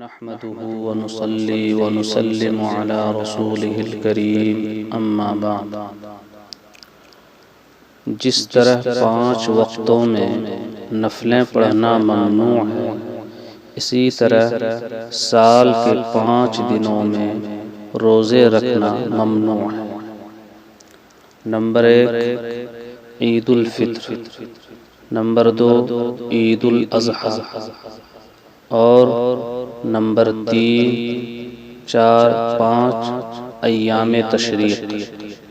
نحمده ونصلي ونسلم على رسوله الكريم اما بعد۔ جس طرح 5 وقتوں میں نفلیں پڑھنا ممنوع ہے، اسی طرح سال کے 5 دنوں میں روزے رکھنا ممنوع ہے۔ نمبر 1 عید الفطر، نمبر 2 عید الاضحیٰ، اور نمبر 3، 4، 5 ایام تشریق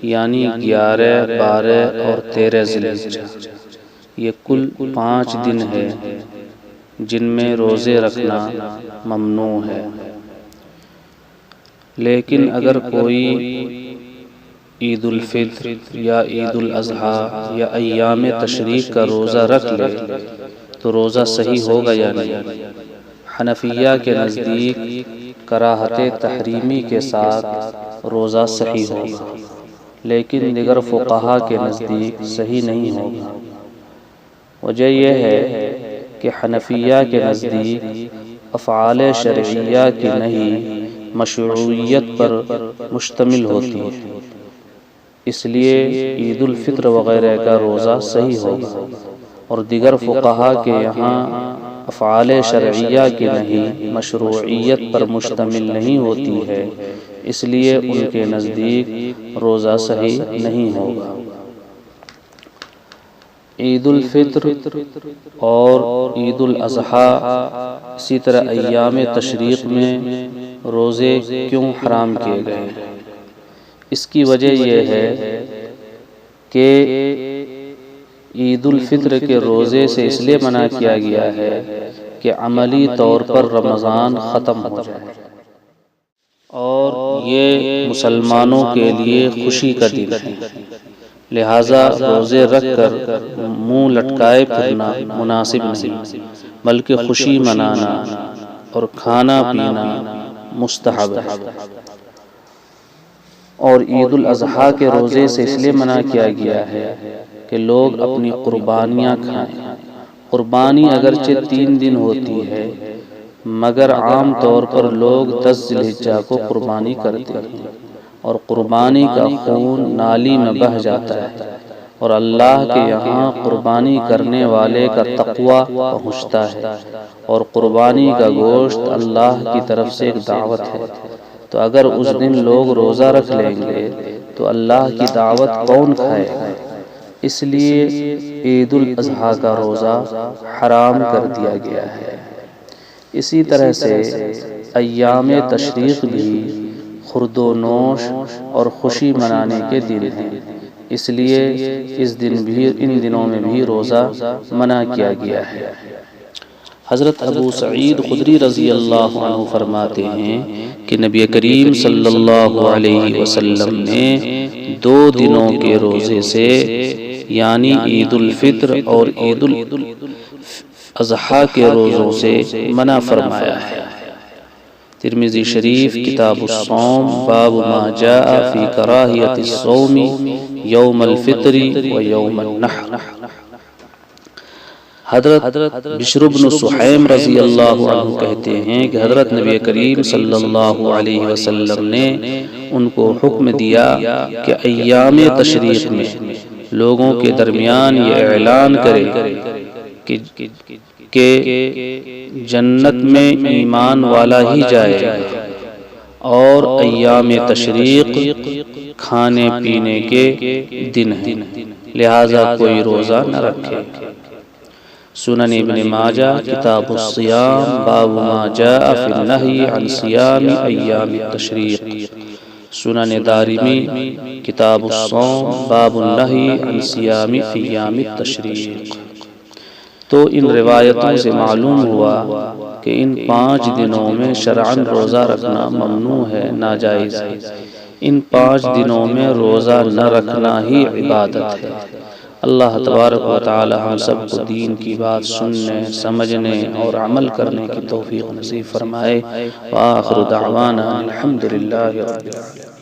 یعنی 11، 12 اور 13 ذی الحجہ۔ یہ کل 5 دن ہے جن میں روزے رکھنا ممنوع ہے۔ لیکن اگر کوئی عید الفطر یا عید الاضحیٰ یا ایام تشریق کا روزہ رکھ لے تو روزہ صحیح ہوگا یا نہیں؟ حنفیہ کے نزدیک کراہت تحریمی کے ساتھ روزہ صحیح ہوگا، لیکن دیگر فقہا کے نزدیک صحیح نہیں ہوگا۔ وجہ یہ ہے کہ حنفیہ کے نزدیک افعال شرعیہ کی نہی مشروعیت پر مشتمل ہوتی ہے، اس لیے عید الفطر وغیرہ کا روزہ صحیح ہوگا، اور دیگر فقہا کے یہاں افعال شرعیہ کی نہی مشروعیت پر مشتمل نہیں ہوتی ہے، اس لیے ان کے نزدیک روزہ صحیح نہیں ہوگا۔ عید الفطر اور عید الاضحیٰ اسی طرح ایام تشریق میں روزے کیوں حرام کیے گئے؟ اس کی وجہ یہ ہے کہ عید الفطر کے روزے سے اس لیے منع کیا گیا ہے کہ عملی طور پر رمضان ختم ہو جائے، اور یہ مسلمانوں کے لیے خوشی کا دن ہے، لہٰذا روزے رکھ کر منہ لٹکائے پھرنا مناسب نہیں، بلکہ خوشی منانا اور کھانا پینا مستحب ہے۔ اور عید الاضحیٰ کے روزے سے اس لیے منع کیا گیا ہے کہ لوگ اپنی قربانیاں کھائیں۔ قربانی اگرچہ 3 دن ہوتی ہے، مگر عام طور پر لوگ 10 ذی الحجہ کو قربانی کرتے ہیں، اور قربانی کا خون نالی میں بہہ جاتا ہے، اور اللہ کے یہاں قربانی کرنے والے کا تقویٰ پہنچتا ہے، اور قربانی کا گوشت اللہ کی طرف سے ایک دعوت ہے۔ تو اگر اس دن لوگ روزہ رکھ لیں گے تو اللہ کی دعوت کون کھائے گا؟ اس لیے عید الاضحیٰ کا روزہ حرام کر دیا گیا ہے۔ اسی طرح سے ایام تشریق بھی خورد و نوش اور خوشی منانے کے دن ہیں، اس لیے ان دنوں میں بھی روزہ منع کیا گیا ہے۔ حضرت ابو سعید خدری رضی اللہ عنہ فرماتے ہیں کہ نبی کریم صلی اللہ علیہ وسلم نے 2 دنوں کے روزے سے یعنی عید الفطر اور عید الاضحیٰ کے روزوں سے منع فرمایا ہے۔ ترمذی شریف کتاب الصوم باب ما جاء فی کراہیت الصوم یوم الفطر و یوم النحر۔ حضرت بشر بن سحیم رضی اللہ عنہ کہتے ہیں کہ حضرت نبی کریم صلی اللہ علیہ وسلم نے ان کو حکم دیا کہ ایام تشریق میں لوگوں کے درمیان یہ اعلان کرے کہ جنت میں ایمان والا ہی جائے گا، اور ایام تشریق کھانے پینے کے دن ہیں، لہذا کوئی روزہ نہ رکھے۔ سنن ابن ماجہ کتاب الصیام باب ما جاء فی النہی عن صیام ایام التشریق۔ سنن دارمی کتاب الصوم باب النہی عن صیام ایام التشریق۔ تو ان روایتوں سے معلوم ہوا کہ ان 5 دنوں میں شرعاً روزہ رکھنا ممنوع ہے، ناجائز ہے۔ ان 5 دنوں میں روزہ نہ رکھنا ہی عبادت ہے۔ اللہ تبارک و تعالی ہم سب کو دین کی بات سننے، سمجھنے اور عمل کرنے کی توفیق نصیب فرمائے۔ وآخر دعوانا الحمدللہ رب العالمین۔